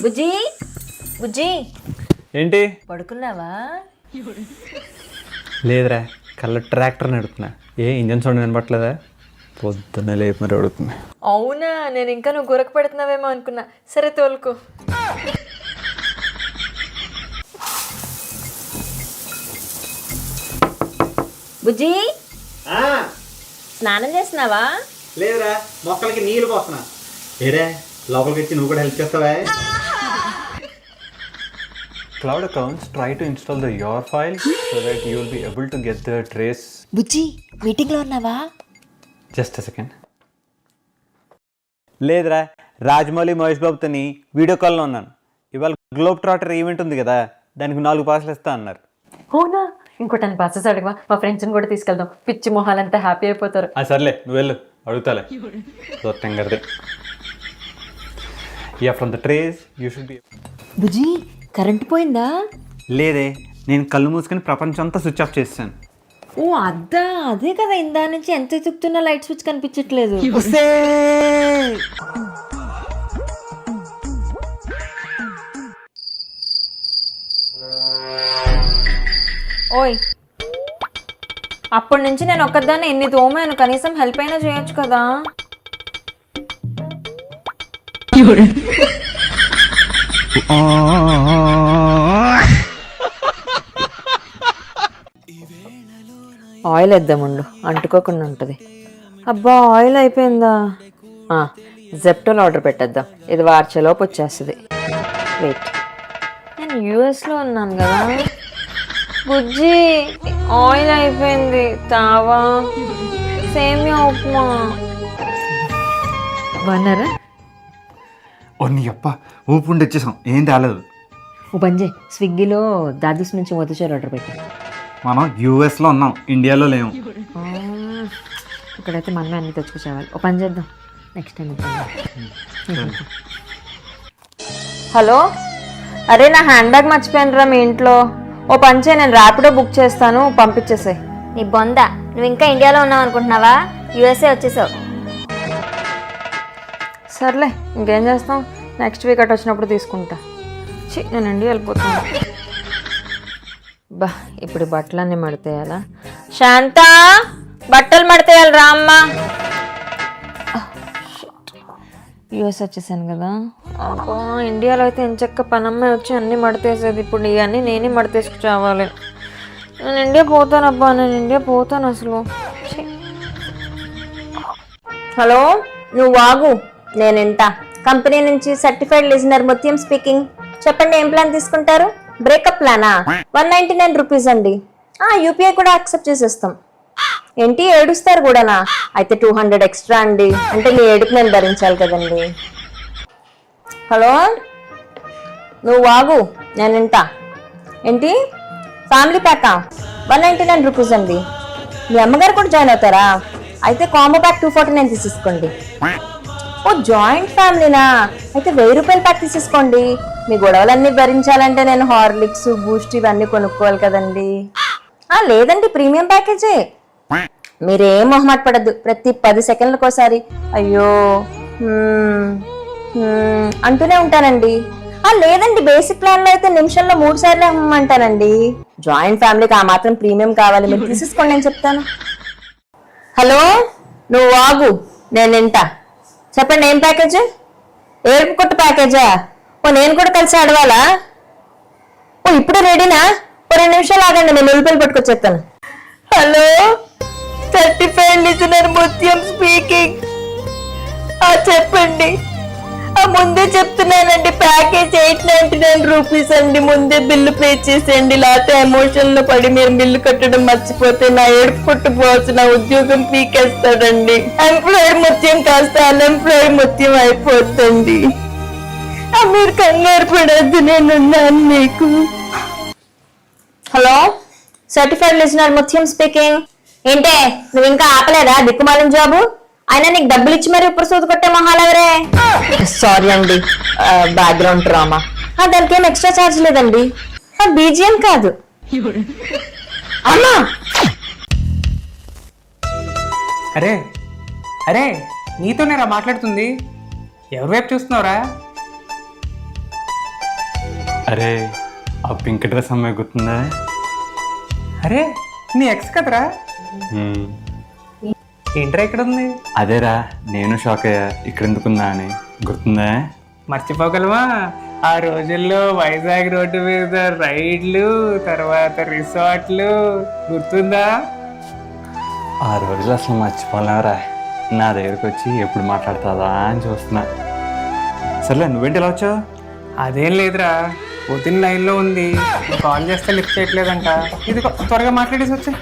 బుజ్జి బుజ్జి ఏంటి పడుకున్నావా? లేదురా, కళ్ళ ట్రాక్టర్ నడుపుతున్నా. ఏ ఇంజన్ సౌండ్ వినపట్లేదా? పొద్దున్నే లేపు మరి అడుగుతున్నా. అవునా, నేను ఇంకా నువ్వు గురక పెడుతున్నావేమో అనుకున్నా. సరే తోలుకో. బుజ్జి స్నానం చేస్తున్నావా? లేదురా, మొక్కలకి నీళ్ళు పోస్తున్నా. ఏడే లోపలికి వచ్చి నువ్వు కూడా హెల్ప్ చేస్తావా? Cloud accounts try to install the your file so that you will be able to get the trace. బుజ్జి మీటింగ్లో ఉన్నావా? Just a second. లేదురా, రాజమౌళి మహేష్ బాబుతోని వీడియో కాల్లో ఉన్నాను. ఇవాళ గ్లోబ్ ట్రాటర్ ఈవెంట్ ఉంది కదా, దానికి 4 పాసులు ఇస్తా అన్నారు. అవునా, ఇంకో 10 పాసెస్ అడగవా? మా ఫ్రెండ్స్ని కూడా తీసుకెళ్దాం. పిచ్చి మొహాలంతా హ్యాపీ అయిపోతారు. సర్లే నువ్వు వెళ్ళు, అడుగుతాలే. దొట్టంగరదే. Yeah, from the trace you should be. Bujji current పోయిందా? లేదే, నేను కళ్ళు మూసుకొని ప్రపంచం అంతా స్విచ్ ఆఫ్ చేస్తాను. ఓ అదే కదా, ఇందా నుంచి ఎంత ఎత్తుకుతున్నా లైట్ స్విచ్ కనిపించట్లేదు. ఓయ్, అప్పటి నుంచి నేను ఒక్కదాన్ని ఎన్ని తోమాను, కనీసం హెల్ప్ అయినా చేయొచ్చు కదా. ఆయిల్ వేద్దాముండు, అంటుకోకుండా ఉంటుంది. అబ్బా, ఆయిల్ అయిపోయిందా? జెప్టోలో ఆర్డర్ పెట్టేద్దాం, ఇది వార్చలోపు వచ్చేస్తుంది. వెయిట్, నేను యూఎస్లో ఉన్నాను కదా. బుజ్జి ఆయిల్ అయిపోయింది, తావా సేమియా ఉప్మా బాగున్నారా? నీ అప్ప ఊపుండి వచ్చేసాం, ఏం తేలేదు. ఓ పంజే, స్విగ్గీలో దాదూస్ నుంచి మొదటిసారి ఆర్డర్ పెట్టా. మనం యూఎస్లో ఉన్నాం, ఇండియాలో లేము. ఇక్కడైతే మనమే అన్ని తెచ్చుకోవాలి. ఓ పని చేద్దాం, నెక్స్ట్ టైం. హలో, అరే నా హ్యాండ్ బ్యాగ్ మర్చిపోయినరా మీ ఇంట్లో. ఓ పంచే, నేను ర్యాపిడో బుక్ చేస్తాను, పంపించేసాయి. నీ బొంద, నువ్వు ఇంకా ఇండియాలో ఉన్నావు అనుకుంటున్నావా? యూఎస్ఏ వచ్చేసావు. సర్లే, ఇంకేం చేస్తాం, నెక్స్ట్ వీక్ అటు వచ్చినప్పుడు తీసుకుంటా. నేను ఇండియా వెళ్ళిపోతాను. బా, ఇప్పుడు బట్టలన్నీ మడతేయాలా? శాంత, బట్టలు మడతేయాలి రా అమ్మ. యూఎస్ వచ్చేసాను కదా. అబ్బా, ఇండియాలో అయితే ఎంచక్క పనమ్మాయి వచ్చి అన్నీ మడతేసేది. ఇప్పుడు ఇవన్నీ నేనే మడతేసుకు చావాలి. నేను ఇండియా పోతాను అబ్బా, నేను ఇండియా పోతాను అసలు. హలో, నువ్వు వాగు, నేను వింటా. కంపెనీ నుంచి సర్టిఫైడ్ లిజనర్ ముత్యం స్పీకింగ్. చెప్పండి, ఏం ప్లాన్ తీసుకుంటారు? బ్రేకప్ ప్లానా? 199 రూపీస్ అండి. యూపీఐ కూడా యాక్సెప్ట్ చేసేస్తాం. ఏంటి ఏడుస్తారు కూడానా? అయితే 200 ఎక్స్ట్రా అండి, అంటే మీ ఏడుపు నేను భరించాలి కదండి. హలో, నువ్వు వాగు, నేను వింటా. ఏంటి ఫ్యామిలీ ప్యాకా? 199 రూపీస్ అండి. మీ అమ్మగారు కూడా జాయిన్ అవుతారా? అయితే కాంబో ప్యాక్ 249 తీసేసుకోండి. ఓ జాయింట్ ఫ్యామిలీనా? అయితే 1000 రూపాయల ప్యాక్ తీసేసుకోండి. మీ గొడవలన్నీ భరించాలంటే నేను హార్లిక్స్, బూస్ట్ ఇవన్నీ కొనుక్కోవాలి కదండి. లేదండి, ప్రీమియం ప్యాకేజే. మీరేం మొహమాట పడద్దు. ప్రతి 10 సెకండ్లకు ఒకసారి అయ్యో అంటూనే ఉంటానండి. లేదండి, బేసిక్ ప్లాన్ లో అయితే నిమిషంలో 3 సార్లు అమ్మంటానండి. జాయింట్ ఫ్యామిలీకి ఆ మాత్రం ప్రీమియం కావాలి, మీరు తీసేసుకోండి, నేను చెప్తాను. హలో, నువ్వు వాగు, నేను వింటా. చెప్పండి, ఏం ప్యాకేజ్? ఏడుపు కొట్టు ప్యాకేజా? నేను కూడా కలిసి అడవాలా? ఇప్పుడు రెడీనా? 2 నిమిషాలు ఆగండి, నేను ఉల్లిపాయలు పట్టుకొచ్చేస్తాను. హలో, సర్టిఫైడ్ లిజనర్ ముత్యం స్పీకింగ్. చెప్పండి. ముందే చెప్తున్నానండి, ప్యాకేజ్ 899 రూపీస్ అండి. ముందే బిల్లు పే చేసేయండి, లేకపోతే ఎమోషన్ లో పడి మీరు బిల్లు కట్టడం మర్చిపోతే నా ఏడుపు కొట్టు బాస్ నా ఉద్యోగం పీకేస్తాడండి. ఎంప్లాయిడ్ ముత్యం కాస్త అన్ఎంప్లాయిడ్ ముత్యం అయిపోతుంది. మీరు కంగారు పడద్దు, నేనున్నాను మీకు. హలో, సర్టిఫైడ్ లిజనర్ ముత్యం స్పీకింగ్. ఏంటే, నువ్వు ఇంకా ఆపలేదా దిక్కుమాలిన జాబు? అయినా నీకు డబ్బులు ఇచ్చి మరి ఇప్పుడు సూదు కొట్టే మొహాలెవరే? సారీ అండి, బ్యాక్గ్రౌండ్ డ్రామా. దానికి ఏం ఎక్స్ట్రా ఛార్జ్ లేదండి. బీజిఎం కాదు. అమ్మా, అరే అరే, నీతోనేరా మాట్లాడుతుంది. ఎవరి వైపు చూస్తున్నావురా? అరే ఆ పింక్ డ్రెస్ అమ్మాయి గుర్తుందా? అరే నీ ఎక్స్ కదరా? హ్మ్. ఏంట్రా ఇక్కడ ఉంది? అదేరా నేను షాక్ అయ్యా ఇక్కడ ఎందుకుందా అని. గుర్తుందా? మర్చిపోగలవా? ఆ రోజుల్లో వైజాగ్ రోడ్డు మీద రైడ్లు, తర్వాత రిసార్ట్లు, గుర్తుందా? ఆ రోజులు అసలు మర్చిపోలేవరా. నా దగ్గరికి వచ్చి ఎప్పుడు మాట్లాడుతుందా అని చూస్తున్నా. సర్లే నువ్వేంటి ఇలా వచ్చావు? అదేం లేదురా, పొద్దున్న లైన్లో ఉంది, కాల్ చేస్తే లిఫ్ట్ చేయట్లేదంట. ఇది త్వరగా మాట్లాడేసి వచ్చా.